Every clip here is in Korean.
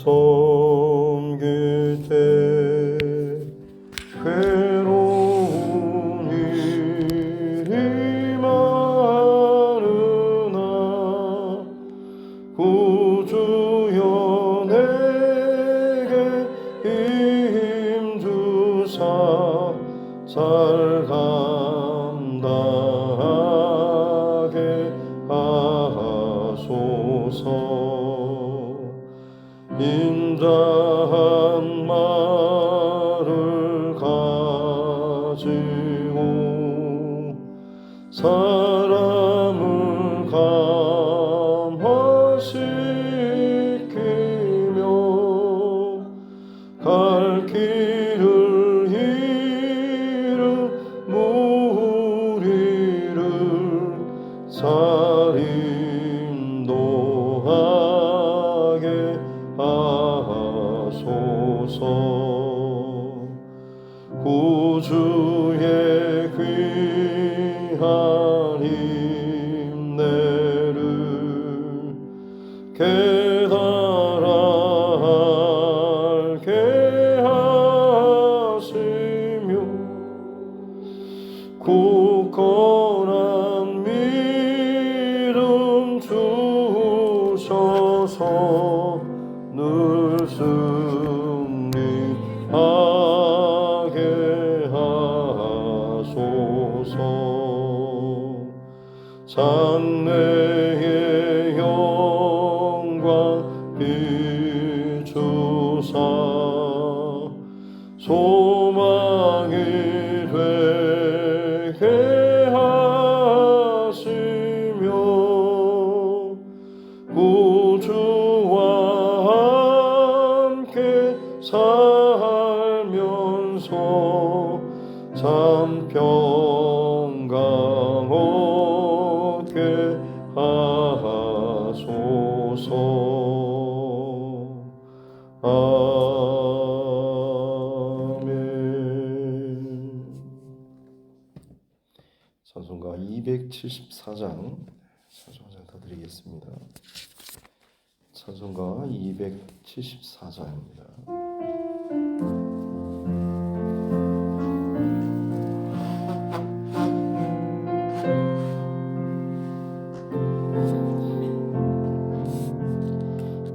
섬길 때 괴로운 일이 많으나 구주여 내게 힘주사 잘 감당하게 하소서. 인자한 말을 가지고 사람을 감화시키며 갈 길을 잃은 무리를 잘 인도하게 하소서. 구주의 귀한 인내를 깨달아 알게 하시며 굳건한 믿음 주셔서 늘 승리하게 하소서. 장래의 영광 비추사 소망이 되게 하시며 구주와 함께 살면서 참 평강 얻게 하소서. 아멘. 찬송가 274장 더 드리겠습니다. 찬송가 274장입니다.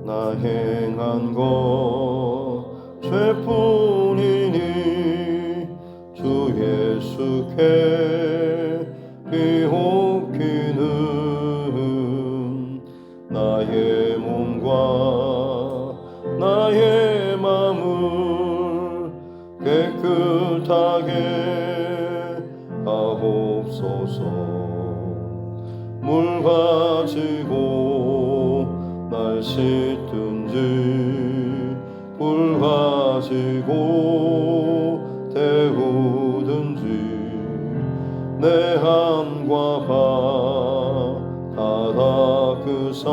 나 행한 것 죄뿐이니 주 예수께 비옵기는 나의 몸과 나의 맘을 깨끗하게 하옵소서. 물 가지고 날 씻든지 불 가지고 데우든지 내 한과 바 다 닦으사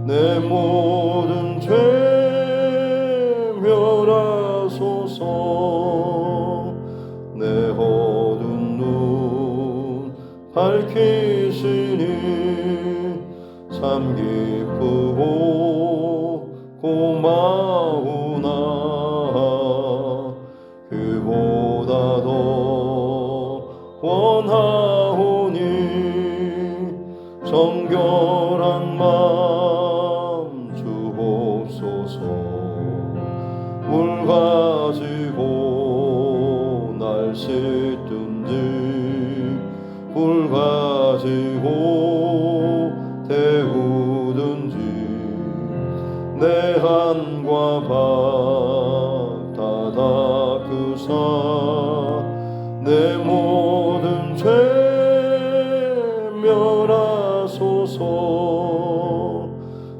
내 모든 죄 멸하소서. 내 어두운 눈 밝히시니 참 기쁘고 고마우나 그보다 더 원하오니 정결한 마음 주옵소서. 물 가지고 날 씻든지 불 가지고 데우든지 내 한과 바 다 닦으사 내 모든 죄 멸하소서.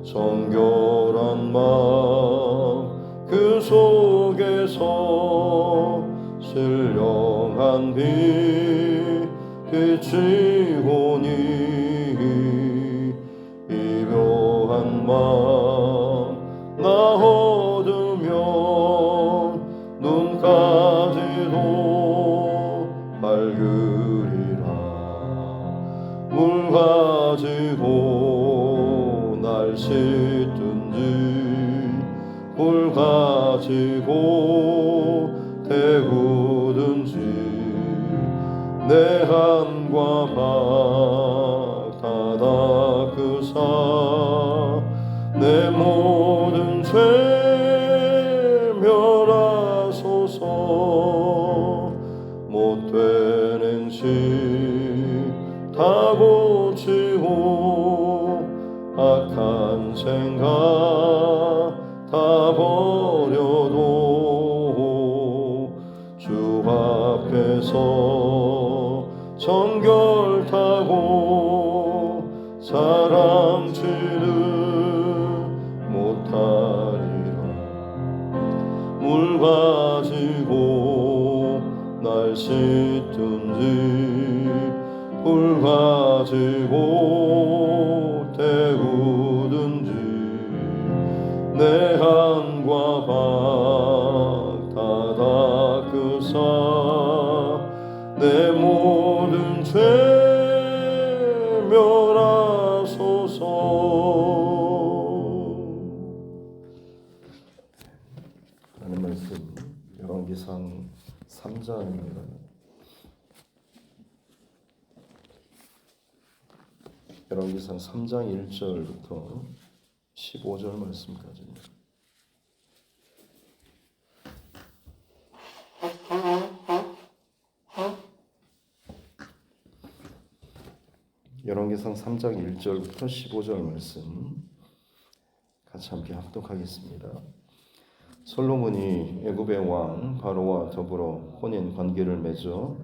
정결한 마음 그 속에서 신령한 빛 비치오니 이묘한 마음 나 얻으면 눈까지도 밝으리라. 물 가지고 날 씻든지 불 가지고 태우든지 내 한과 바다 닦으사 내 모든 죄 멸하소서. 못된 행실 다 고치고 악한 생각 다 버려도 주 앞에서 정결타고 사랑치를 못하리라. 물 가지고 날 씻든지 불 가지고 태우든지 내 한과 바다 닦으사 내 모든 죄 멸하소서. 하나님 말씀 열왕기상 3장입니다. 열왕기상 3장 1절부터 15절 말씀까지입니다. 열왕기상 3장 1절부터 15절 말씀 같이 함께 합독하겠습니다. 솔로몬이 애굽의 왕 바로와 더불어 혼인 관계를 맺어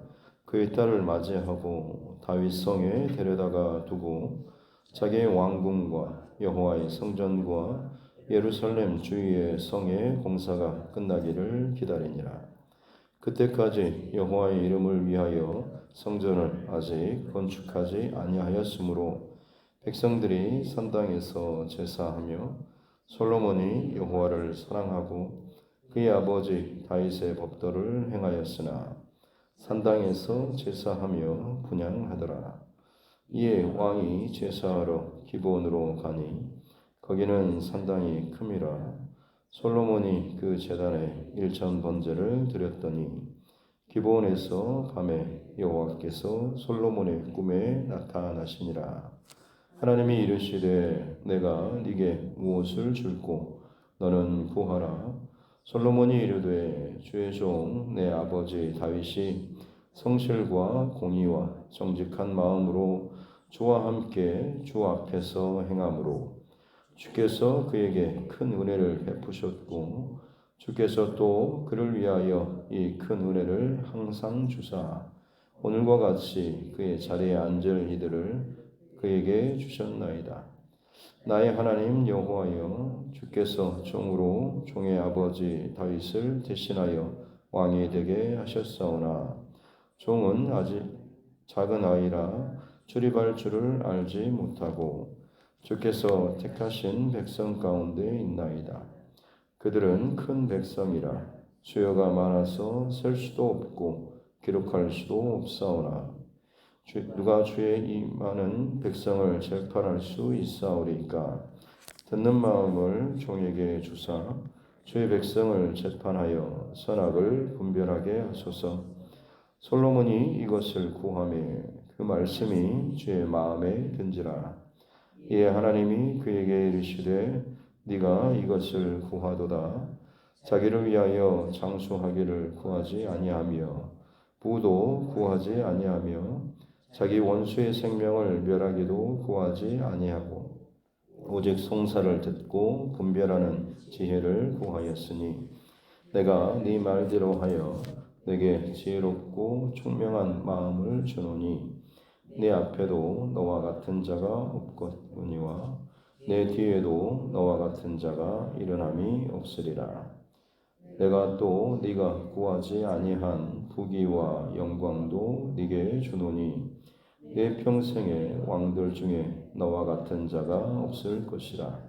그의 딸을 맞이하고 다윗 성에 데려다가 두고 자기의 왕궁과 여호와의 성전과 예루살렘 주위의 성의 공사가 끝나기를 기다리니라. 그때까지 여호와의 이름을 위하여 성전을 아직 건축하지 아니하였으므로 백성들이 산당에서 제사하며 솔로몬이 여호와를 사랑하고 그의 아버지 다윗의 법도를 행하였으나 산당에서 제사하며 분향하더라. 이에 왕이 제사하러 기브온으로 가니 거기는 산당이 큼이라. 솔로몬이 그 제단에 일천 번제를 드렸더니 기브온에서 밤에 여호와께서 솔로몬의 꿈에 나타나시니라. 하나님이 이르시되 내가 네게 무엇을 줄꼬 너는 구하라. 솔로몬이 이르되 주의 종 내 아버지 다윗이 성실과 공의와 정직한 마음으로 주와 함께 주 앞에서 행함으로 주께서 그에게 큰 은혜를 베푸셨고 주께서 또 그를 위하여 이 큰 은혜를 항상 주사 오늘과 같이 그의 자리에 앉을 이들을 그에게 주셨나이다. 나의 하나님 여호와여 주께서 종으로 종의 아버지 다윗을 대신하여 왕이 되게 하셨사오나 종은 아직 작은 아이라 출입할 줄을 알지 못하고 주께서 택하신 백성 가운데 있나이다. 그들은 큰 백성이라 수요가 많아서 셀 수도 없고 기록할 수도 없사오나 누가 주의 이 많은 백성을 재판할 수 있사오리까. 듣는 마음을 종에게 주사 주의 백성을 재판하여 선악을 분별하게 하소서. 솔로몬이 이것을 구하며 그 말씀이 주의 마음에 든지라. 이에 하나님이 그에게 이르시되 네가 이것을 구하도다. 자기를 위하여 장수하기를 구하지 아니하며 부도 구하지 아니하며 자기 원수의 생명을 멸하기도 구하지 아니하고 오직 송사를 듣고 분별하는 지혜를 구하였으니 내가 네 말대로 하여 내게 지혜롭고 총명한 마음을 주노니 내 앞에도 너와 같은 자가 없거니와 내 뒤에도 너와 같은 자가 일어남이 없으리라. 내가 또 네가 구하지 아니한 부귀와 영광도 네게 주노니 내 평생에 왕들 중에 너와 같은 자가 없을 것이라.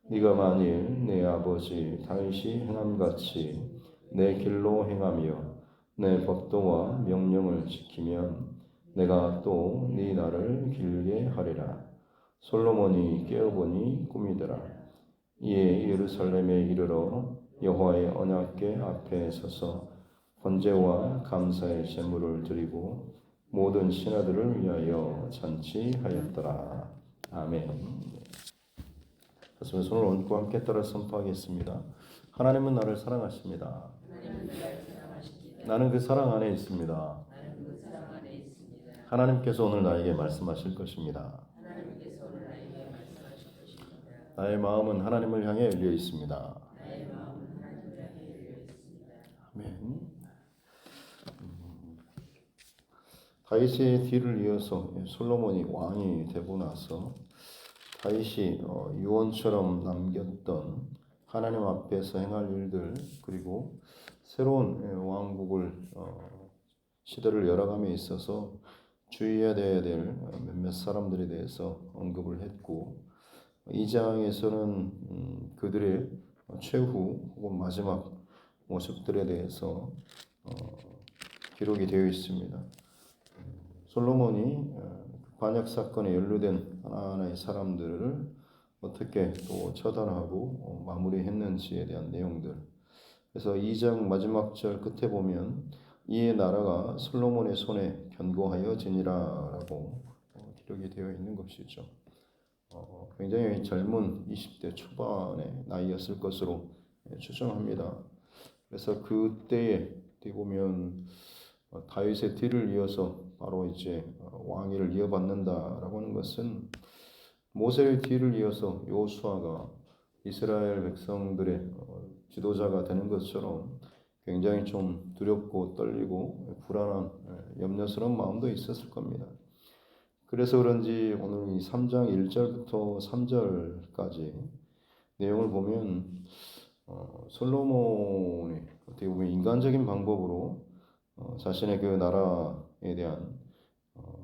네가 만일 내 아버지 다윗이 행함같이 내 길로 행하며 내 법도와 명령을 지키면 내가 또 네 날을 길게 하리라. 솔로몬이 깨어보니 꿈이더라. 이에 예루살렘에 이르러 여호와의 언약궤 앞에 서서 번제와 감사의 제물을 드리고 모든 신하들을 위하여 잔치하였더라. 아멘. 그래서 손을 얹고 함께 따라 선포하겠습니다. 하나님은 나를 사랑하십니다. 나는 그 사랑 안에 있습니다. 하나님께서 오늘 나에게 말씀하실 것입니다. 나의 마음은 하나님을 향해 열려 있습니다. 아멘. 다윗의 뒤를 이어서 솔로몬이 왕이 되고 나서 다윗이 유언처럼 남겼던 하나님 앞에서 행할 일들, 그리고 새로운 왕국을 시대를 열어감에 있어서 주의해야 될 몇몇 사람들에 대해서 언급을 했고, 2장에서는 그들의 최후 혹은 마지막 모습들에 대해서 기록이 되어 있습니다. 솔로몬이 반역 사건에 연루된 하나하나의 사람들을 어떻게 또 처단하고 마무리했는지에 대한 내용들. 그래서 2장 마지막 절 끝에 보면 이에 나라가 솔로몬의 손에 견고하여지니라라고 기록이 되어 있는 것이죠. 굉장히 젊은 20대 초반의 나이였을 것으로 추정합니다. 그래서 그때에 보면 다윗의 뒤를 이어서 바로 이제 왕위를 이어받는다라고 하는 것은 모세의 뒤를 이어서 여호수아가 이스라엘 백성들의 지도자가 되는 것처럼 굉장히 좀 두렵고 떨리고 불안한 염려스러운 마음도 있었을 겁니다. 그래서 그런지 오늘 이 3장 1절부터 3절까지 내용을 보면 솔로몬이 어떻게 보면 인간적인 방법으로 자신의 그 나라에 대한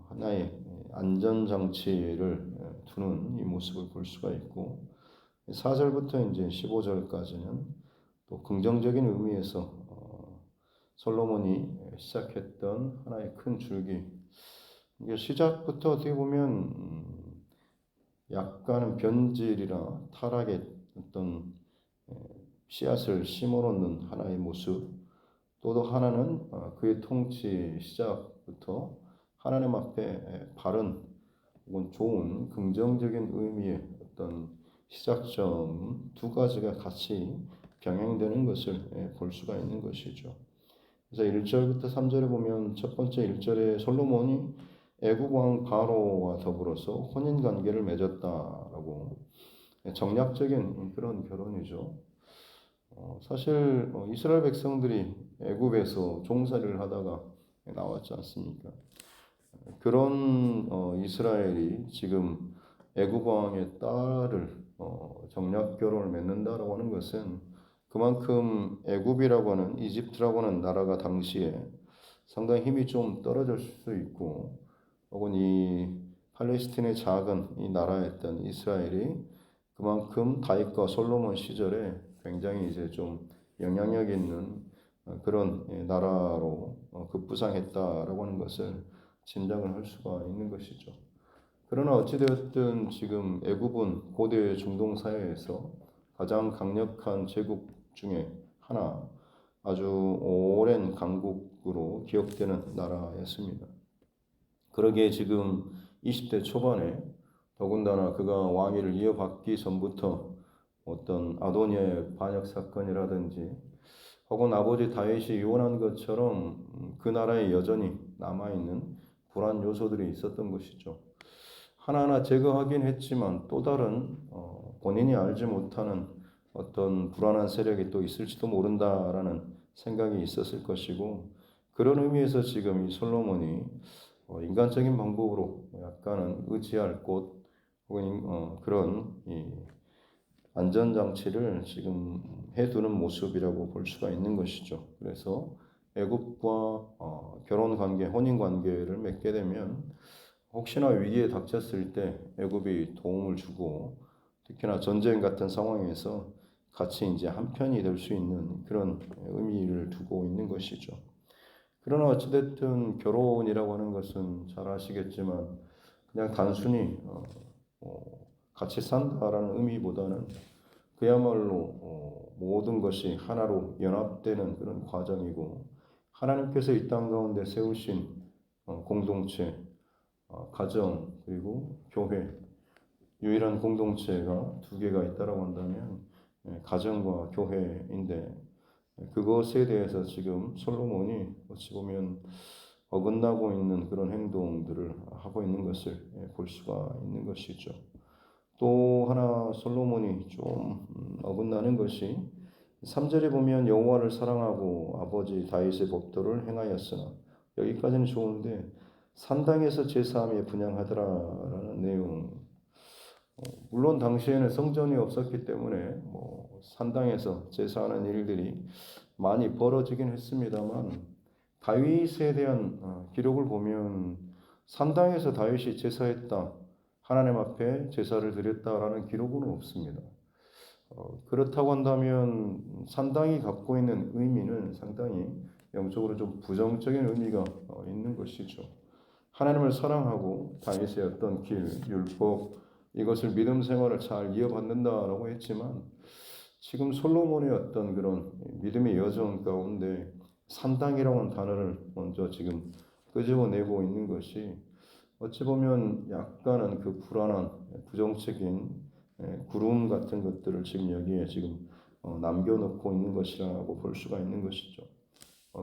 하나의 안전장치를 두는 이 모습을 볼 수가 있고, 4절부터 이제 15절까지는 또 긍정적인 의미에서 솔로몬이 시작했던 하나의 큰 줄기, 이게 시작부터 어떻게 보면 약간은 변질이나 타락의 어떤 씨앗을 심어놓는 하나의 모습, 또 하나는 그의 통치 시작부터 하나님 앞에 바른 혹은 좋은 긍정적인 의미의 어떤 시작점 두 가지가 같이 병행되는 것을 볼 수가 있는 것이죠. 그래서 1절부터 3절에 보면 첫 번째 1절에 솔로몬이 애국 왕 바로와 더불어서 혼인 관계를 맺었다라고, 정략적인 그런 결혼이죠. 사실 이스라엘 백성들이 애굽에서 종살이를 하다가 나왔지 않습니까? 그런 이스라엘이 지금 애굽 왕의 딸을 정략 결혼을 맺는다라고 하는 것은 그만큼 애굽이라고 하는, 이집트라고 하는 나라가 당시에 상당히 힘이 좀 떨어질 수 있고, 혹은 이 팔레스틴의 작은 이 나라였던 이스라엘이 그만큼 다윗과 솔로몬 시절에 굉장히 이제 좀 영향력 있는 그런 나라로 급부상했다라고 하는 것을 짐작을 할 수가 있는 것이죠. 그러나 어찌되었든 지금 애굽은 고대 중동 사회에서 가장 강력한 제국 중에 하나, 아주 오랜 강국으로 기억되는 나라였습니다. 그러기에 지금 20대 초반에 더군다나 그가 왕위를 이어받기 전부터 어떤 아도니아의 반역 사건이라든지 혹은 아버지 다윗이 유언한 것처럼 그 나라에 여전히 남아있는 불안 요소들이 있었던 것이죠. 하나하나 제거하긴 했지만 또 다른 본인이 알지 못하는 어떤 불안한 세력이 또 있을지도 모른다라는 생각이 있었을 것이고, 그런 의미에서 지금 이 솔로몬이 인간적인 방법으로 약간은 의지할 곳 혹은 그런 이 안전장치를 지금 해두는 모습이라고 볼 수가 있는 것이죠. 그래서 애굽과 결혼관계, 혼인관계를 맺게 되면 혹시나 위기에 닥쳤을 때 애굽이 도움을 주고, 특히나 전쟁 같은 상황에서 같이 이제 한편이 될 수 있는 그런 의미를 두고 있는 것이죠. 그러나 어찌됐든 결혼이라고 하는 것은 잘 아시겠지만 그냥 단순히 같이 산다라는 의미보다는 그야말로 모든 것이 하나로 연합되는 그런 과정이고 하나님께서 이 땅 가운데 세우신 공동체, 가정 그리고 교회 유일한 공동체가 두 개가 있다라고 한다면 가정과 교회인데 그것에 대해서 지금 솔로몬이 어찌 보면 어긋나고 있는 그런 행동들을 하고 있는 것을 볼 수가 있는 것이죠. 또 하나 솔로몬이 좀 어긋나는 것이 3절에 보면 여호와를 사랑하고 아버지 다윗의 법도를 행하였으나 여기까지는 좋은데 산당에서 제사함에 분향하더라라는 내용. 물론 당시에는 성전이 없었기 때문에 산당에서 제사하는 일들이 많이 벌어지긴 했습니다만 다윗에 대한 기록을 보면 산당에서 다윗이 제사했다, 하나님 앞에 제사를 드렸다라는 기록은 없습니다. 그렇다고 한다면 산당이 갖고 있는 의미는 상당히 영적으로 좀 부정적인 의미가 있는 것이죠. 하나님을 사랑하고 다윗의 어떤 길, 율법 이것을 믿음 생활을 잘 이어받는다라고 했지만 지금 솔로몬의 어떤 그런 믿음의 여정 가운데 산당이라고 하는 단어를 먼저 지금 끄집어내고 있는 것이 어찌 보면 약간은 그 불안한 부정적인 구름 같은 것들을 지금 여기에 지금 남겨놓고 있는 것이라고 볼 수가 있는 것이죠.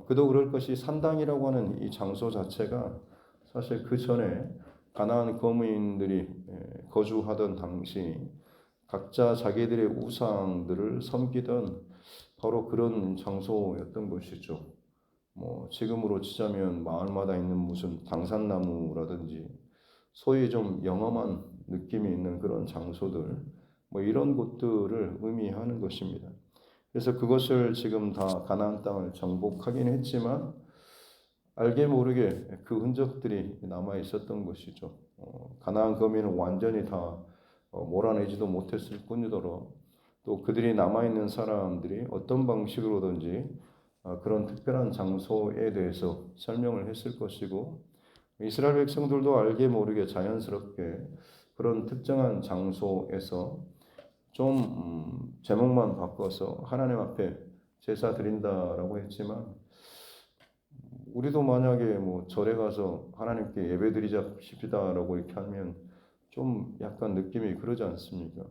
그도 그럴 것이 산당이라고 하는 이 장소 자체가 사실 그 전에 가나안 거민들이 거주하던 당시 각자 자기들의 우상들을 섬기던 바로 그런 장소였던 것이죠. 지금으로 치자면 마을마다 있는 무슨 당산나무라든지 소위 좀 영험한 느낌이 있는 그런 장소들, 이런 곳들을 의미하는 것입니다. 그래서 그것을 지금 다 가나안 땅을 정복하긴 했지만 알게 모르게 그 흔적들이 남아 있었던 것이죠. 가나안 거민은 완전히 다 몰아내지도 못했을 뿐이더러 또 그들이 남아 있는 사람들이 어떤 방식으로든지 그런 특별한 장소에 대해서 설명을 했을 것이고 이스라엘 백성들도 알게 모르게 자연스럽게 그런 특정한 장소에서 좀 제목만 바꿔서 하나님 앞에 제사 드린다라고 했지만 우리도 만약에 절에 가서 하나님께 예배 드리자십시다라고 이렇게 하면 좀 약간 느낌이 그러지 않습니까?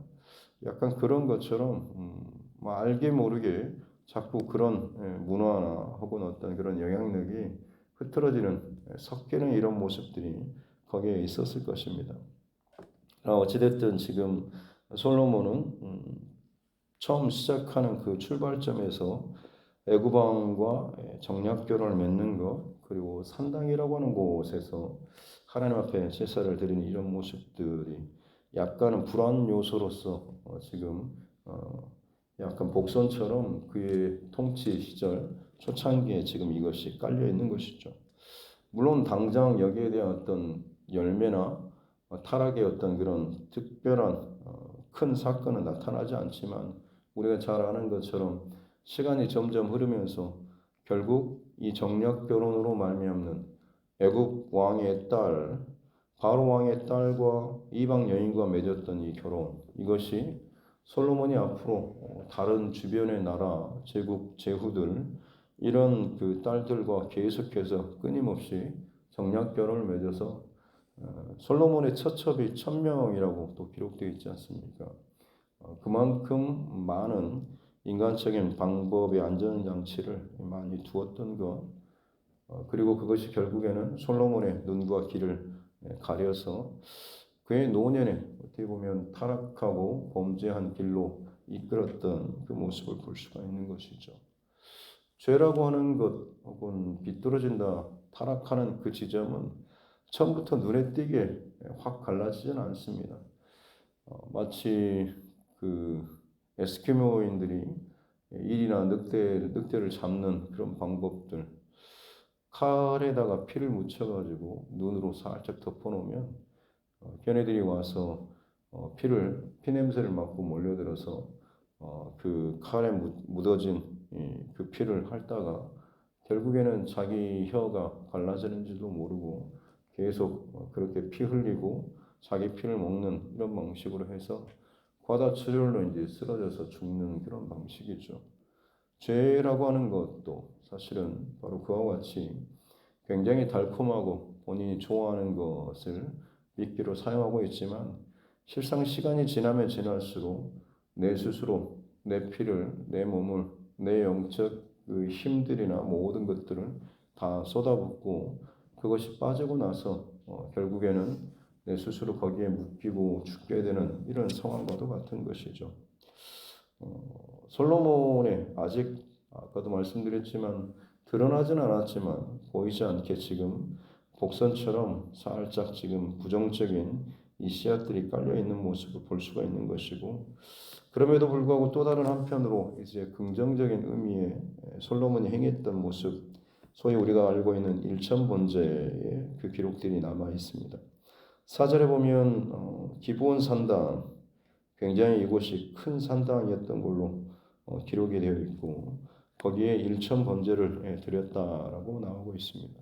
약간 그런 것처럼 알게 모르게 자꾸 그런 문화나 혹은 어떤 그런 영향력이 흐트러지는 섞이는 이런 모습들이 거기에 있었을 것입니다. 어찌됐든 지금 솔로몬은 처음 시작하는 그 출발점에서 애굽 왕과 정략 결혼을 맺는 것 그리고 산당이라고 하는 곳에서 하나님 앞에 제사를 드리는 이런 모습들이 약간은 불안 요소로서 지금 약간 복선처럼 그의 통치 시절 초창기에 지금 이것이 깔려 있는 것이죠. 물론 당장 여기에 대한 어떤 열매나 타락의 어떤 그런 특별한 큰 사건은 나타나지 않지만 우리가 잘 아는 것처럼 시간이 점점 흐르면서 결국 이 정략 결혼으로 말미암는 애굽 왕의 딸 바로 왕의 딸과 이방 여인과 맺었던 이 결혼 이것이 솔로몬이 앞으로 다른 주변의 나라 제국 제후들 이런 그 딸들과 계속해서 끊임없이 정략 결혼을 맺어서 솔로몬의 처첩이 1000명이라고 또 기록되어 있지 않습니까? 그만큼 많은 인간적인 방법의 안전장치를 많이 두었던 것 그리고 그것이 결국에는 솔로몬의 눈과 귀를 가려서 그의 노년에 어떻게 보면 타락하고 범죄한 길로 이끌었던 그 모습을 볼 수가 있는 것이죠. 죄라고 하는 것 혹은 비뚤어진다, 타락하는 그 지점은 처음부터 눈에 띄게 확 갈라지지는 않습니다. 마치 그 에스키모인들이 일이나 늑대를 잡는 그런 방법들, 칼에다가 피를 묻혀가지고 눈으로 살짝 덮어놓으면 걔네들이 와서 피 냄새를 맡고 몰려들어서 그 칼에 묻어진 그 피를 핥다가 결국에는 자기 혀가 갈라지는지도 모르고 계속 그렇게 피 흘리고 자기 피를 먹는 이런 방식으로 해서 과다출혈로 이제 쓰러져서 죽는 그런 방식이죠. 죄라고 하는 것도 사실은 바로 그와 같이 굉장히 달콤하고 본인이 좋아하는 것을 미끼로 사용하고 있지만 실상 시간이 지나면 지날수록 내 스스로 내 피를, 내 몸을, 내 영적 그 힘들이나 모든 것들을 다 쏟아붓고 그것이 빠지고 나서 결국에는 내 스스로 거기에 묶이고 죽게 되는 이런 상황과도 같은 것이죠. 솔로몬의 아직 아까도 말씀드렸지만 드러나진 않았지만 보이지 않게 지금 복선처럼 살짝 지금 부정적인 이 씨앗들이 깔려 있는 모습을 볼 수가 있는 것이고, 그럼에도 불구하고 또 다른 한편으로 이제 긍정적인 의미의 솔로몬이 행했던 모습, 소위 우리가 알고 있는 일천번제의 그 기록들이 남아 있습니다. 4절에 보면 기브온 산당, 굉장히 이곳이 큰 산당이었던 걸로 기록이 되어 있고 거기에 일천번제를 드렸다라고 나오고 있습니다.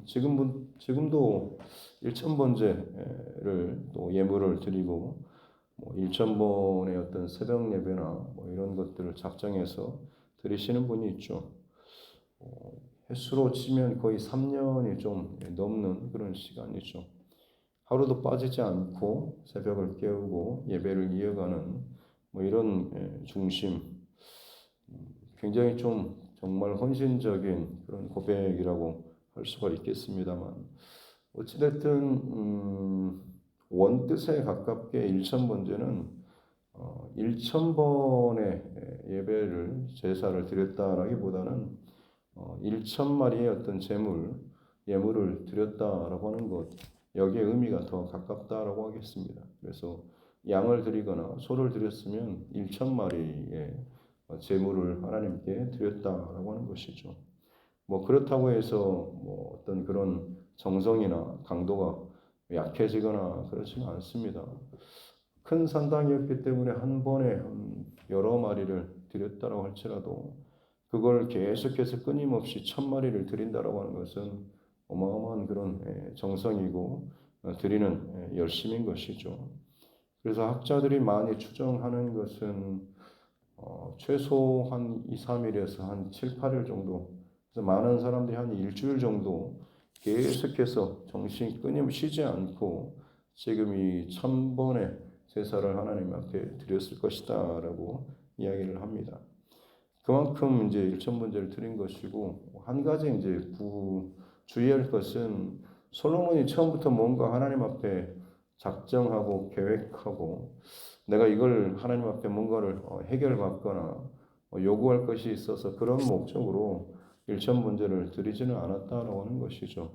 지금도 일천번제를 또 예물을 드리고 일천번의 어떤 새벽 예배나 이런 것들을 작정해서 드리시는 분이 있죠. 횟수로 치면 거의 3년이 좀 넘는 그런 시간이죠. 하루도 빠지지 않고 새벽을 깨우고 예배를 이어가는 이런 중심, 굉장히 좀 정말 헌신적인 그런 고백이라고 할 수가 있겠습니다만, 어찌됐든 원뜻에 가깝게 일천번제는 1,000번의 예배를 제사를 드렸다라기보다는 1,000마리의 어떤 예물을 드렸다라고 하는 것, 여기에 의미가 더 가깝다라고 하겠습니다. 그래서 양을 드리거나 소를 드렸으면 1,000마리의 제물을 하나님께 드렸다라고 하는 것이죠. 그렇다고 해서 어떤 그런 정성이나 강도가 약해지거나 그렇지는 않습니다. 큰 산당이었기 때문에 한 번에 여러 마리를 드렸다라고 할지라도 그걸 계속해서 끊임없이 1,000마리를 드린다라고 하는 것은 어마어마한 그런 정성이고 드리는 열심인 것이죠. 그래서 학자들이 많이 추정하는 것은 최소 한 2, 3일에서 한 7, 8일 정도, 그래서 많은 사람들이 한 일주일 정도 계속해서 정신이 끊임없이 쉬지 않고 지금 이 1,000번의 제사를 하나님 앞에 드렸을 것이다 라고 이야기를 합니다. 그만큼 이제 일천번제를 드린 것이고, 한 가지 이제 주의할 것은 솔로몬이 처음부터 뭔가 하나님 앞에 작정하고 계획하고 내가 이걸 하나님 앞에 뭔가를 해결받거나 요구할 것이 있어서 그런 목적으로 일천번제를 드리지는 않았다라고 하는 것이죠.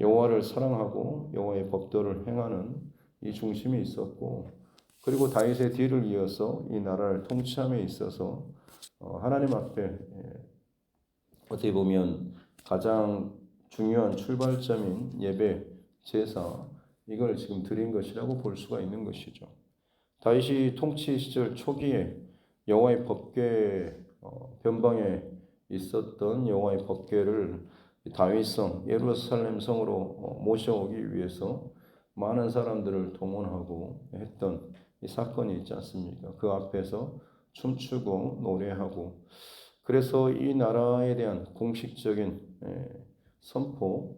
여호와를 사랑하고 여호와의 법도를 행하는 이 중심이 있었고, 그리고 다윗의 뒤를 이어서 이 나라를 통치함에 있어서 하나님 앞에 어떻게 보면 가장 중요한 출발점인 예배, 제사, 이걸 지금 드린 것이라고 볼 수가 있는 것이죠. 다윗이 통치 시절 초기에 여호와의 법궤 변방에 있었던 여호와의 법궤를 다윗성 예루살렘 성으로 모셔오기 위해서 많은 사람들을 동원하고 했던 이 사건이 있지 않습니까? 그 앞에서 춤추고 노래하고, 그래서 이 나라에 대한 공식적인 선포,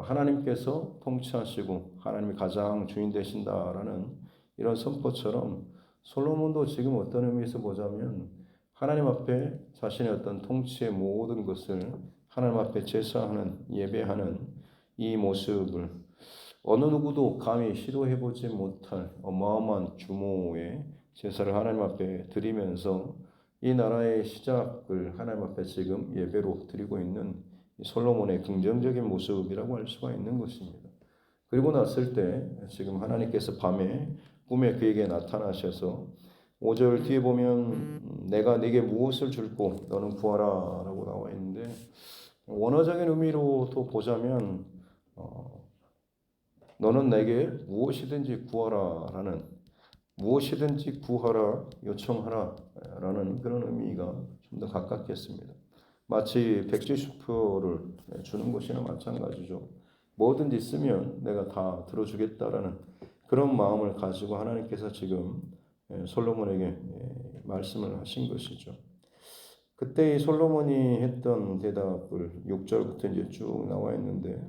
하나님께서 통치하시고 하나님이 가장 주인 되신다라는 이런 선포처럼 솔로몬도 지금 어떤 의미에서 보자면 하나님 앞에 자신의 어떤 통치의 모든 것을 하나님 앞에 제사하는, 예배하는 이 모습을 어느 누구도 감히 시도해보지 못할 어마어마한 규모의 제사를 하나님 앞에 드리면서 이 나라의 시작을 하나님 앞에 지금 예배로 드리고 있는 솔로몬의 긍정적인 모습이라고 할 수가 있는 것입니다. 그리고 났을 때 지금 하나님께서 밤에 꿈에 그에게 나타나셔서 5절 뒤에 보면 내가 네게 무엇을 줄고 너는 구하라 라고 나와 있는데, 원어적인 의미로 또 보자면 너는 내게 무엇이든지 구하라 라는, 무엇이든지 구하라, 요청하라 라는 그런 의미가 좀 더 가깝겠습니다. 마치 백지수표를 주는 것이나 마찬가지죠. 뭐든지 쓰면 내가 다 들어주겠다라는 그런 마음을 가지고 하나님께서 지금 솔로몬에게 말씀을 하신 것이죠. 그때 이 솔로몬이 했던 대답을 6절부터 이제 쭉 나와 있는데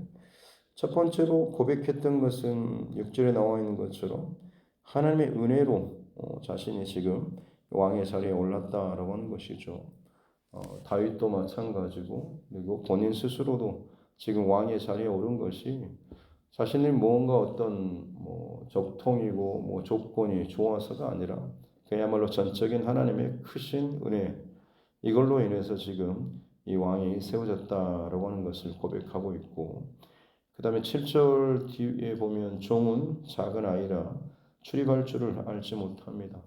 첫 번째로 고백했던 것은 6절에 나와 있는 것처럼 하나님의 은혜로 자신이 지금 왕의 자리에 올랐다라고 하는 것이죠. 다윗도 마찬가지고 그리고 본인 스스로도 지금 왕의 자리에 오른 것이 자신이 뭔가 어떤 적통이고 조건이 좋아서가 아니라 그야말로 전적인 하나님의 크신 은혜 이걸로 인해서 지금 이 왕이 세워졌다라고 하는 것을 고백하고 있고 그 다음에 7절 뒤에 보면 종은 작은 아이라 출입할 줄을 알지 못합니다.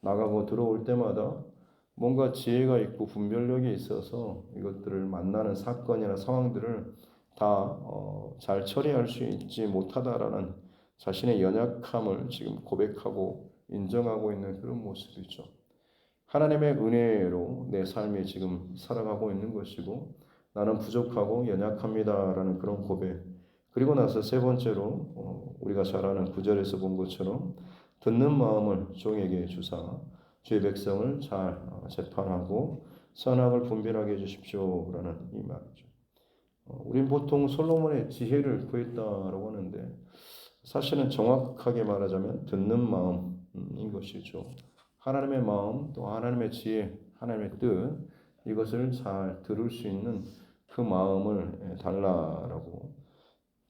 나가고 들어올 때마다 뭔가 지혜가 있고 분별력이 있어서 이것들을 만나는 사건이나 상황들을 다 잘 처리할 수 있지 못하다라는 자신의 연약함을 지금 고백하고 인정하고 있는 그런 모습이죠. 하나님의 은혜로 내 삶이 지금 살아가고 있는 것이고 나는 부족하고 연약합니다라는 그런 고백. 그리고 나서 세 번째로 우리가 잘 아는 9절에서 본 것처럼 듣는 마음을 종에게 주사 주의 백성을 잘 재판하고 선악을 분별하게 해주십시오라는 이 말이죠. 우린 보통 솔로몬의 지혜를 구했다라고 하는데 사실은 정확하게 말하자면 듣는 마음인 것이죠. 하나님의 마음 또 하나님의 지혜, 하나님의 뜻 이것을 잘 들을 수 있는 그 마음을 달라라고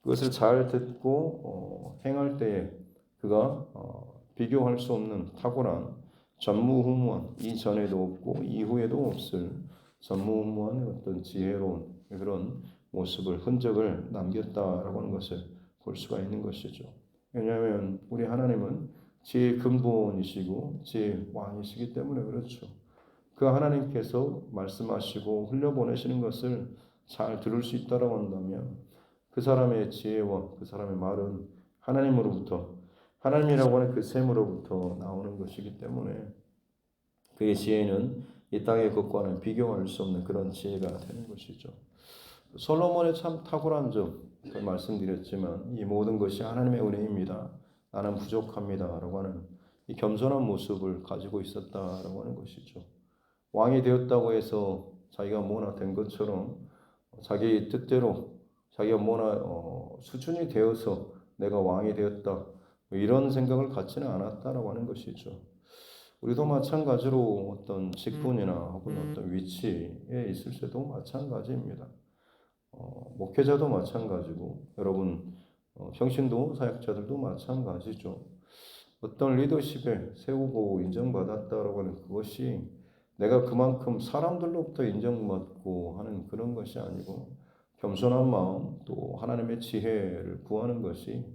그것을 잘 듣고 행할 때에 그가 비교할 수 없는 탁월한 전무후무한 이전에도 없고 이후에도 없을 전무후무한 어떤 지혜로운 그런 모습을 흔적을 남겼다라고 하는 것을 볼 수가 있는 것이죠. 왜냐하면 우리 하나님은 지혜의 근본이시고 지혜의 왕이시기 때문에 그렇죠. 그 하나님께서 말씀하시고 흘려보내시는 것을 잘 들을 수 있다라고 한다면 그 사람의 지혜와 그 사람의 말은 하나님으로부터 하나님이라고 하는 그 셈으로부터 나오는 것이기 때문에 그의 지혜는 이 땅의 것과는 비교할 수 없는 그런 지혜가 되는 것이죠. 솔로몬의 참 탁월한 점 말씀드렸지만 이 모든 것이 하나님의 은혜입니다. 나는 부족합니다라고 하는 이 겸손한 모습을 가지고 있었다라고 하는 것이죠. 왕이 되었다고 해서 자기가 뭐나 된 것처럼 자기 뜻대로 자기가 뭐나 수준이 되어서 내가 왕이 되었다 이런 생각을 갖지는 않았다라고 하는 것이죠. 우리도 마찬가지로 어떤 직분이나 혹은 어떤 위치에 있을 때도 마찬가지입니다. 목회자도 마찬가지고 여러분 평신도 사역자들도 마찬가지죠. 어떤 리더십에 세우고 인정받았다라고 하는 그것이 내가 그만큼 사람들로부터 인정받고 하는 그런 것이 아니고 겸손한 마음 또 하나님의 지혜를 구하는 것이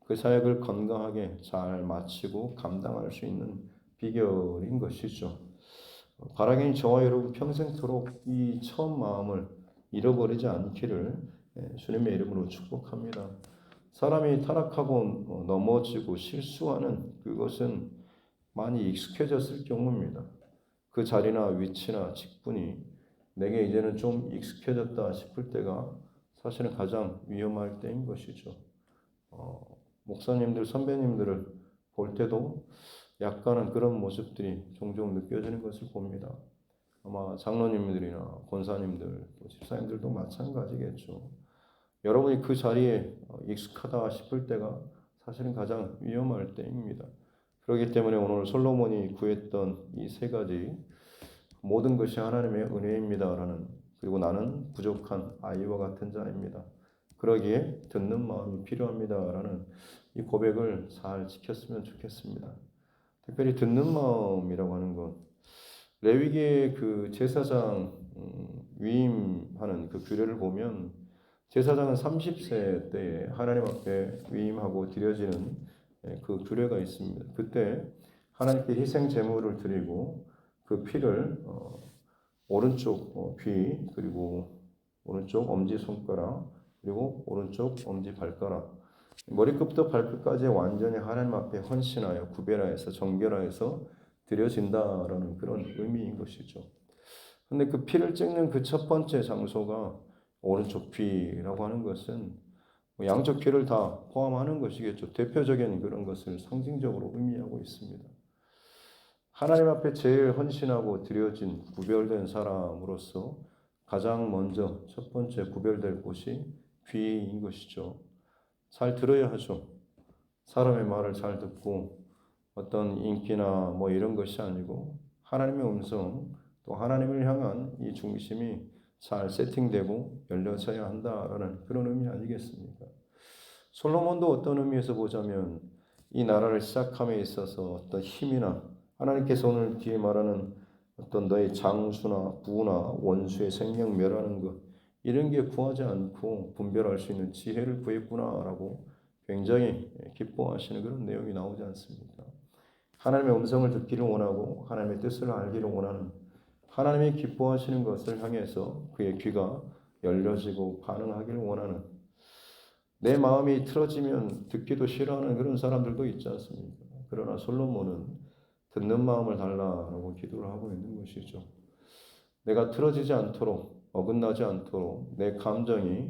그 사역을 건강하게 잘 마치고 감당할 수 있는 비결인 것이죠. 바라기는 저와 여러분 평생토록 이 처음 마음을 잃어버리지 않기를 주님의 이름으로 축복합니다. 사람이 타락하고 넘어지고 실수하는 그것은 많이 익숙해졌을 경우입니다. 그 자리나 위치나 직분이 내게 이제는 좀 익숙해졌다 싶을 때가 사실은 가장 위험할 때인 것이죠. 목사님들, 선배님들을 볼 때도 약간은 그런 모습들이 종종 느껴지는 것을 봅니다. 아마 장로님들이나 권사님들, 집사님들도 마찬가지겠죠. 여러분이 그 자리에 익숙하다 싶을 때가 사실은 가장 위험할 때입니다. 그렇기 때문에 오늘 솔로몬이 구했던 이 세 가지 모든 것이 하나님의 은혜입니다라는 그리고 나는 부족한 아이와 같은 자입니다. 그러기에 듣는 마음이 필요합니다라는 이 고백을 잘 지켰으면 좋겠습니다. 특별히 듣는 마음이라고 하는 것 레위기의 그 제사장 위임하는 그 규례를 보면 제사장은 30세 때에 하나님 앞에 위임하고 드려지는 그 규례가 있습니다. 그때 하나님께 희생 제물을 드리고 그 피를 오른쪽 귀 그리고 오른쪽 엄지 손가락 그리고 오른쪽 엄지 발가락 머리끝부터 발끝까지 완전히 하나님 앞에 헌신하여 구별하여서 정결하여서 드려진다라는 그런 의미인 것이죠. 근데 그 피를 찍는 그 첫 번째 장소가 오른쪽 귀라고 하는 것은 양쪽 귀를 다 포함하는 것이겠죠. 대표적인 그런 것을 상징적으로 의미하고 있습니다. 하나님 앞에 제일 헌신하고 드려진 구별된 사람으로서 가장 먼저 첫 번째 구별될 곳이 귀인 것이죠. 잘 들어야 하죠. 사람의 말을 잘 듣고 어떤 인기나 뭐 이런 것이 아니고 하나님의 음성, 또 하나님을 향한 이 중심이 잘 세팅되고 열려져야 한다라는 그런 의미 아니겠습니까? 솔로몬도 어떤 의미에서 보자면 이 나라를 시작함에 있어서 어떤 힘이나 하나님께서 오늘 뒤에 말하는 어떤 너의 장수나 부나 원수의 생명 멸하는 것 이런 게 구하지 않고 분별할 수 있는 지혜를 구했구나라고 굉장히 기뻐하시는 그런 내용이 나오지 않습니까? 하나님의 음성을 듣기를 원하고 하나님의 뜻을 알기를 원하는 하나님이 기뻐하시는 것을 향해서 그의 귀가 열려지고 반응하기를 원하는 내 마음이 틀어지면 듣기도 싫어하는 그런 사람들도 있지 않습니까? 그러나 솔로몬은 듣는 마음을 달라라고 기도를 하고 있는 것이죠. 내가 틀어지지 않도록 어긋나지 않도록 내 감정이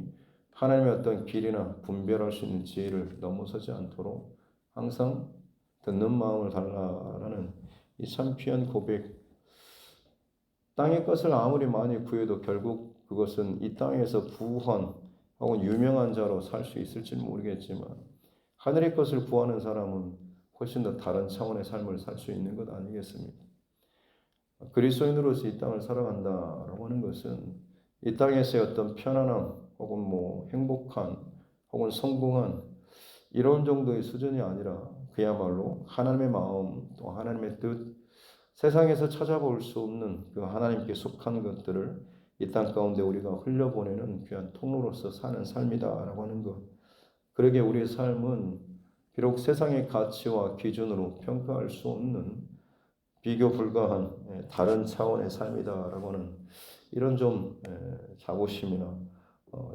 하나님의 어떤 길이나 분별할 수 있는 지혜를 넘어서지 않도록 항상 듣는 마음을 달라라는 이 참 귀한 고백. 땅의 것을 아무리 많이 구해도 결국 그것은 이 땅에서 부한 혹은 유명한 자로 살 수 있을지는 모르겠지만 하늘의 것을 구하는 사람은 훨씬 더 다른 차원의 삶을 살 수 있는 것 아니겠습니까? 그리스도인으로서 이 땅을 살아간다라고 하는 것은 이 땅에서의 어떤 편안함 혹은 뭐 행복한 혹은 성공한 이런 정도의 수준이 아니라 그야말로 하나님의 마음 또 하나님의 뜻 세상에서 찾아볼 수 없는 그 하나님께 속한 것들을 이 땅 가운데 우리가 흘려보내는 귀한 통로로서 사는 삶이다라고 하는 것. 그러기에 우리의 삶은 비록 세상의 가치와 기준으로 평가할 수 없는 비교 불가한 다른 차원의 삶이다라고 하는 이런 좀 자부심이나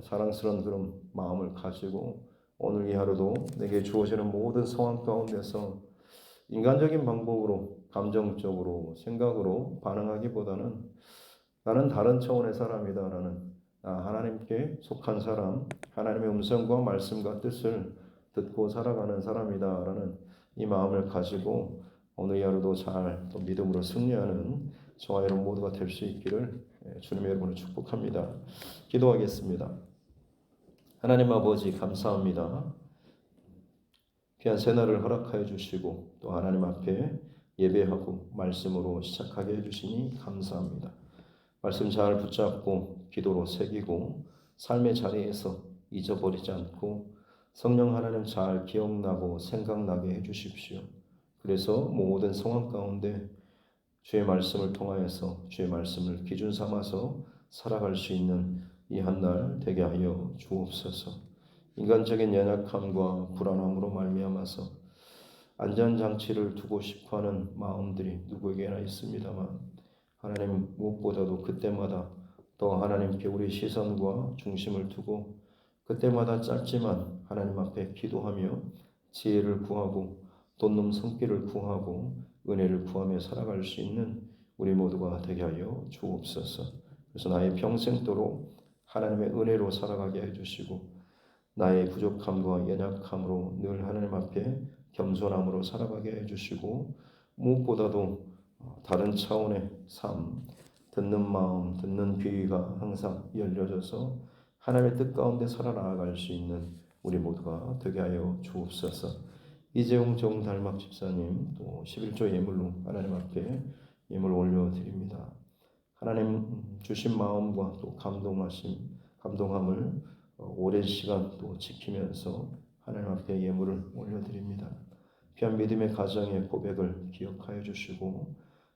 자랑스러운 그런 마음을 가지고 오늘 이 하루도 내게 주어지는 모든 상황 가운데서 인간적인 방법으로 감정적으로 생각으로 반응하기보다는 나는 다른 차원의 사람이다라는 하나님께 속한 사람, 하나님의 음성과 말씀과 뜻을 듣고 살아가는 사람이다라는 이 마음을 가지고 오늘 이 하루도 잘 또 믿음으로 승리하는 저와 여러분 모두가 될 수 있기를 주님의 여러분을 축복합니다. 기도하겠습니다. 하나님 아버지 감사합니다. 귀한 새날을 허락하여 주시고 또 하나님 앞에 예배하고 말씀으로 시작하게 해주시니 감사합니다. 말씀 잘 붙잡고 기도로 새기고 삶의 자리에서 잊어버리지 않고 성령 하나님 잘 기억나고 생각나게 해주십시오. 그래서 모든 상황 가운데 주의 말씀을 통하여서 주의 말씀을 기준 삼아서 살아갈 수 있는 이 한 날 되게 하여 주옵소서. 인간적인 연약함과 불안함으로 말미암아서 안전장치를 두고 싶어하는 마음들이 누구에게나 있습니다만 하나님 무엇보다도 그때마다 또 하나님께 우리 시선과 중심을 두고 그때마다 짧지만 하나님 앞에 기도하며 지혜를 구하고 돋는 손길을 구하고 은혜를 구하며 살아갈 수 있는 우리 모두가 되게 하여 주옵소서. 그래서 나의 평생도록 하나님의 은혜로 살아가게 해주시고 나의 부족함과 연약함으로 늘 하나님 앞에 겸손함으로 살아가게 해주시고 무엇보다도 다른 차원의 삶, 듣는 마음, 듣는 귀가 항상 열려져서 하나님의 뜻 가운데 살아나갈 수 있는 우리 모두가 되게 하여 주옵소서. 이재용 정달막 집사님 또 11조 예물로 하나님 앞에 예물 올려드립니다. 하나님 주신 마음과 또 감동함을 오랜 시간 또 지키면서 하나님 앞에 예물을 올려드립니다. 귀한 믿음의 가정의 고백을 기억하여 주시고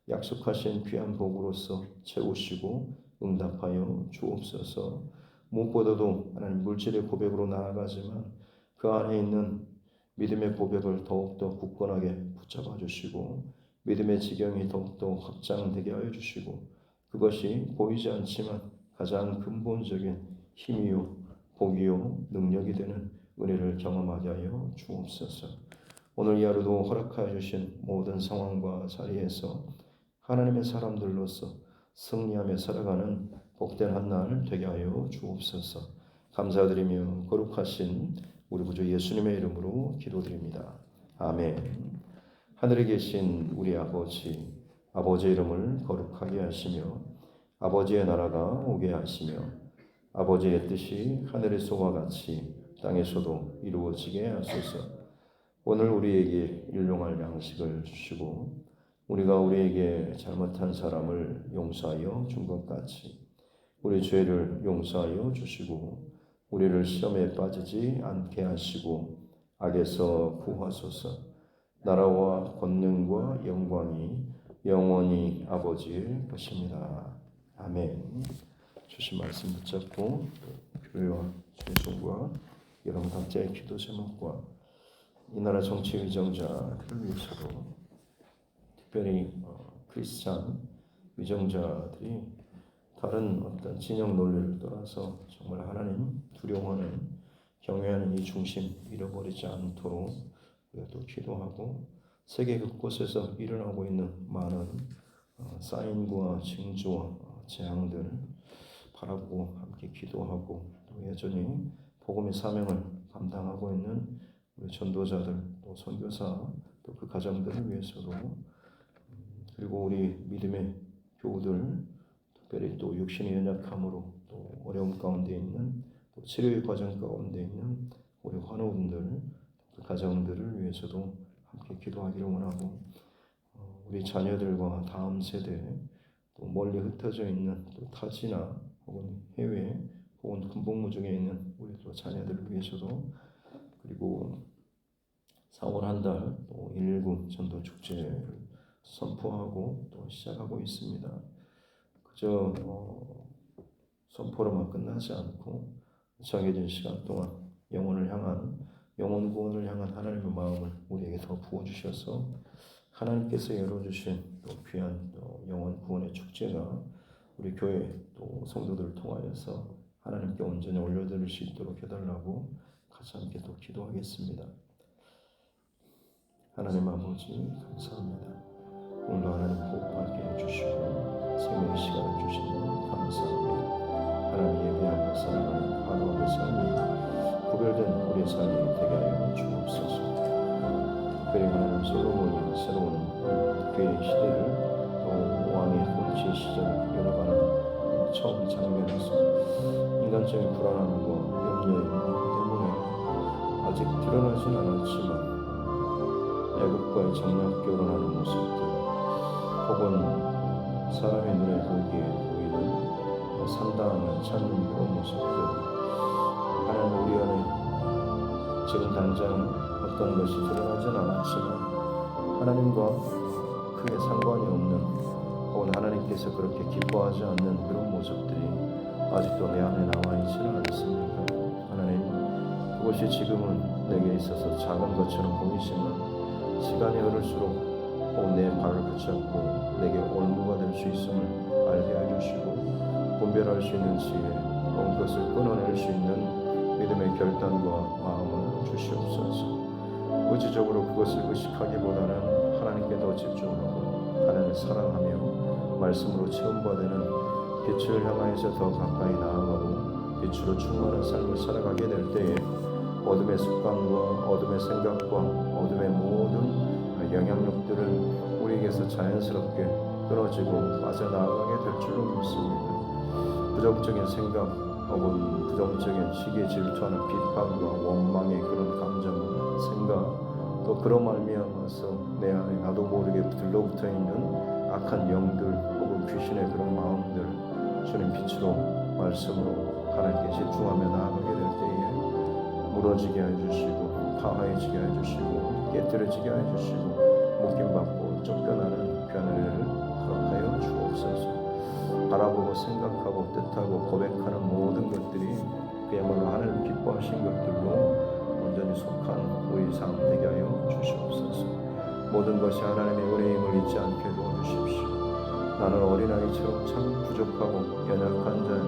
약속하신 귀한 복으로서 채우시고 응답하여 주옵소서. 무엇보다도 하나님 물질의 고백으로 나아가지만 그 안에 있는 믿음의 고백을 더욱더 굳건하게 붙잡아 주시고 믿음의 지경이 더욱더 확장되게 하여 주시고 그것이 보이지 않지만 가장 근본적인 힘이요 복이요 능력이 되는 은혜를 경험하게 하여 주옵소서. 오늘 이 하루도 허락하여 주신 모든 상황과 자리에서 하나님의 사람들로서 승리하며 살아가는 복된 한 날 되게 하여 주옵소서. 감사드리며 거룩하신 우리 구주 예수님의 이름으로 기도드립니다. 아멘. 하늘에 계신 우리 아버지 아버지 이름을 거룩하게 하시며 아버지의 나라가 오게 하시며 아버지의 뜻이 하늘에서와 같이 땅에서도 이루어지게 하소서. 오늘 우리에게 일용할 양식을 주시고 우리가 우리에게 잘못한 사람을 용서하여 준 것 같이 우리 죄를 용서하여 주시고 우리를 시험에 빠지지 않게 하시고 악에서 구하소서. 나라와 권능과 영광이 영원히 아버지의 것입니다. 아멘. 주신 말씀 붙잡고 교회와 죄송과 여러분 각자의 기도 제목과 이 나라 정치 위정자들을 위해서도 특별히 크리스찬 위정자들이 다른 어떤 진영 논리를 떠나서 정말 하나님 두려워하는 경외하는 이 중심 잃어버리지 않도록 우리가 또 기도하고 세계 곳곳에서 일어나고 있는 많은 사인과 징조와 재앙들 바라보고 함께 기도하고 또 여전히 복음의 사명을 감당하고 있는 우리 전도자들 또 선교사 또 그 가정들을 위해서도 그리고 우리 믿음의 교우들 특별히 또 육신의 연약함으로 또 어려움 가운데 있는 또 치료의 과정 가운데 있는 우리 환우분들 그 가정들을 위해서도 함께 기도하기를 원하고 우리 자녀들과 다음 세대 또 멀리 흩어져 있는 또 타지나 혹은 해외 혹은 군복무 중에 있는 우리 또 자녀들을 위해서도 그리고 4월 한 달 또 119 전도 축제를 선포하고 또 시작하고 있습니다. 그저 선포로만 끝나지 않고 정해진 시간 동안 영혼을 향한 영혼 구원을 향한 하나님의 마음을 우리에게 더 부어주셔서 하나님께서 열어주신 또 귀한 또 영혼 구원의 축제가 우리 교회 또 성도들을 통하여서 하나님께 온전히 올려드릴 수 있도록 해달라고 같이 함께 또 기도하겠습니다. 하나님 아버지 감사합니다. 오늘도 하나님 호흡하게 해주시고 생명의 시간을 주시니 감사합니다. 하나님 예배하며 살아가는 하루하루 삶이 구별된 우리의 삶이 되게 하여 주옵소서. 특별히 하나님 솔로몬이 새로운 교회의 시대를 또 왕의 통치 시절을 열어가는 처음 장면에서 인간적인 불안함과 염려의 마음 때문에 아직 드러나진 않았지만 애국과의 정략 결혼하는 모습들 혹은 사람의 눈에 보기에 보이는 산당을 찾는 그런 모습들 하나님 우리 안에 지금 당장 어떤 것이 드러나진 않았지만 하나님과 크게 상관이 없는 혹은 하나님께서 그렇게 기뻐하지 않는 그런 모습들이 아직도 내 안에 남아있지는 않습니까? 하나님 그것이 지금은 내게 있어서 작은 것처럼 보이지만 시간이 흐를수록 내 발을 붙잡고 내게 올무가 될 수 있음을 알게 해주시고 분별할 수 있는 지혜 혹은 그것을 끊어낼 수 있는 믿음의 결단과 마음을 주시옵소서. 의지적으로 그것을 의식하기보다는 하나님께 더 집중하고 하나님을 사랑하며 말씀으로 체험받는 빛을 향하여서 더 가까이 나아가고 빛으로 충만한 삶을 살아가게 될 때에 어둠의 습관과 어둠의 생각과 어둠의 모든 영향력들은 우리에게서 자연스럽게 끊어지고 빠져나가게 될 줄로 믿습니다. 부정적인 생각 혹은 부정적인 시기에 질투하는 비판과 원망의 그런 감정, 생각 또 그런 말미암아서 내 안에 나도 모르게 들러붙어 있는 악한 영들 혹은 귀신의 그런 마음들 주님 빛으로 말씀으로 하나님께 집중하며 나아가게 될 때에 무너지게 해주시고 파하해지게 해주시고 깨뜨려지게 해주시고 묶임받고 쫓겨나는 변화를 허락하여 주옵소서. 바라보고 생각하고 뜻하고 고백하는 모든 것들이 그야말로 하나님 기뻐하신 것들로 온전히 속한 우리 삶 되게 하여 주시옵소서. 모든 것이 하나님의 은혜임을 잊지 않게 도와주십시오. 나는 어린아이처럼 참 부족하고 연약한 자요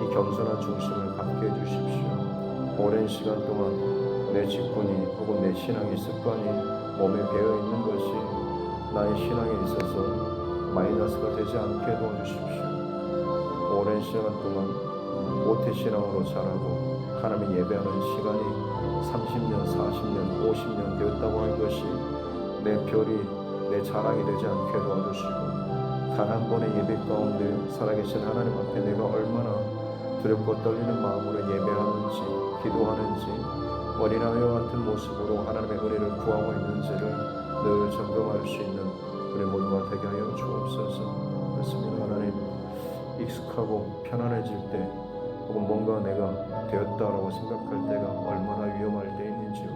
이 겸손한 중심을 갖게 해주십시오. 오랜 시간 동안 내 직분이 혹은 내 신앙의 습관이 몸에 배어있는 것이 나의 신앙에 있어서 마이너스가 되지 않게 도와주십시오. 오랜 시간 동안 모태신앙으로 자라고 하나님을 예배하는 시간이 30년, 40년, 50년 되었다고 하는 것이 내 별이 내 자랑이 되지 않게 도와주시고 단 한 번의 예배 가운데 살아계신 하나님 앞에 내가 얼마나 두렵고 떨리는 마음으로 예배하는지, 기도하는지, 어린아이와 같은 모습으로 하나님의 은혜를 구하고 있는지를 늘 점검할 수 있는 우리 모두가 되게 하여 주옵소서. 그렇습니다. 하나님, 익숙하고 편안해질 때 혹은 뭔가 내가 되었다라고 생각할 때가 얼마나 위험할 때 있는지요.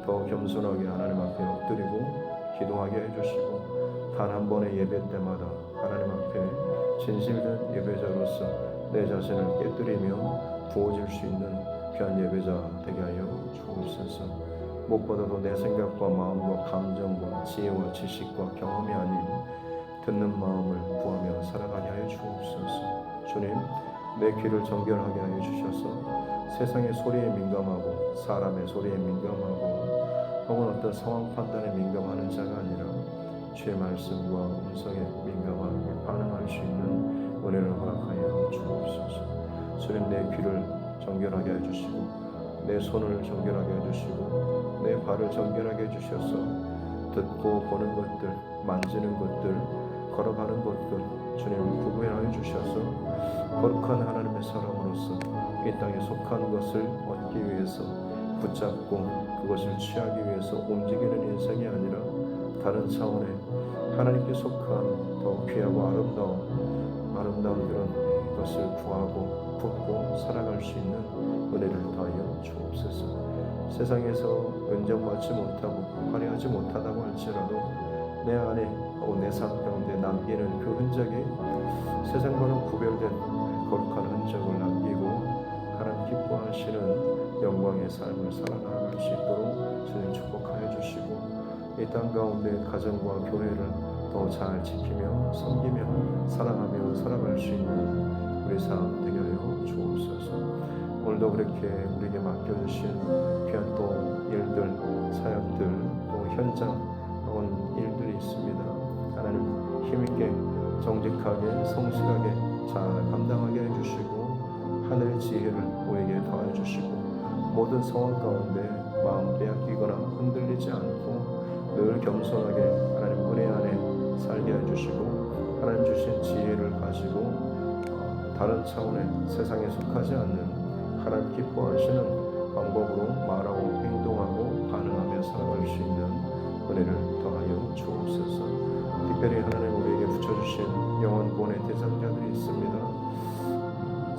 더 겸손하게 하나님 앞에 엎드리고 기도하게 해주시고 단 한 번의 예배 때마다 하나님 앞에 진실된 예배자로서 내 자신을 깨뜨리며 부어질 수 있는 귀한 예배자 되게 하여 주옵소서. 무엇보다도 내 생각과 마음과 감정과 지혜와 지식과 경험이 아닌 듣는 마음을 구하며 살아가게 하여 주옵소서. 주님, 내 귀를 정결하게 하여 주셔서 세상의 소리에 민감하고 사람의 소리에 민감하고 혹은 어떤 상황 판단에 민감하는 자가 아니라 주의 말씀과 음성에 민감하게 반응할 수 있는 은혜를 허락하여 주옵소서. 주님, 내 귀를 정결하게 해주시고 내 손을 정결하게 해주시고 내 발을 정결하게 해주셔서 듣고 보는 것들, 만지는 것들, 걸어가는 것들 주님 구분하여 주셔서 거룩한 하나님의 사람으로서 이 땅에 속한 것을 얻기 위해서 붙잡고 그것을 취하기 위해서 움직이는 인생이 아니라 다른 차원의 하나님께 속한 더 귀하고 아름다운 그런 것을 구하고 붙고 살아갈 수 있는 은혜를 더하여 주옵소서. 세상에서 인정받지 못하고 화려하지 못하다고 할지라도 내 안에 혹은 내 삶 가운데 남기는 그 흔적이 세상과는 구별된 거룩한 흔적을 남기고 하나님 기뻐하시는 영광의 삶을 살아나갈 수 있도록 주님 축복하여 주시고 이 땅 가운데 가정과 교회를 더 잘 지키며 섬기며 사랑하며 살아갈 수 있는 우리 삶 되게 하여 주옵소서. 오늘도 그렇게 우리에게 맡겨주신 귀한 또 일들, 사역들, 또 현장 혹은 일들이 있습니다. 하나님 힘있게 정직하게 성실하게 잘 감당하게 해주시고 하늘의 지혜를 우리에게 더해 주시고 모든 상황 가운데 마음 빼앗기거나 흔들리지 않고 늘 겸손하게 하나님 은혜 안에 살게 해주시고 하나님 주신 지혜를 가지고 다른 차원의 세상에 속하지 않는 하나님 기뻐하시는 방법으로 말하고 행동하고 반응하며 살아갈 수 있는 은혜를 더하여 주옵소서. 특별히 하나님 우리에게 붙여주신 영원 구원의 대상자들이 있습니다.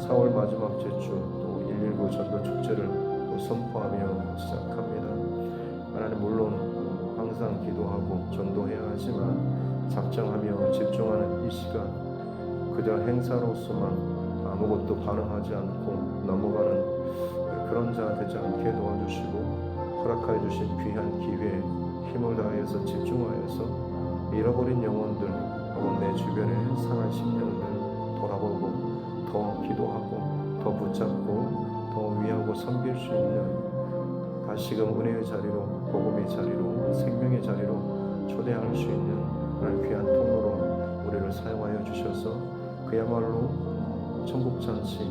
4월 마지막 제주 또 119 전도 축제를 선포하며 시작합니다. 하나님 물론 항상 기도하고 전도해야 하지만 작정하며 집중하는 이 시간 그저 행사로서만 아무것도 반응하지 않고 넘어가는 그런 자 되지 않게 도와주시고 허락하여 주신 귀한 기회에 힘을 다해서 집중하여서 잃어버린 영혼들 혹은 내 주변의 상한 심령들 돌아보고 더 기도하고 더 붙잡고 더 위하고 섬길 수 있는 다시금 은혜의 자리로 복음의 자리로 생명의 자리로 초대할 수 있는 그런 귀한 통로로 우리를 사용하여 주셔서 그야말로 천국잔치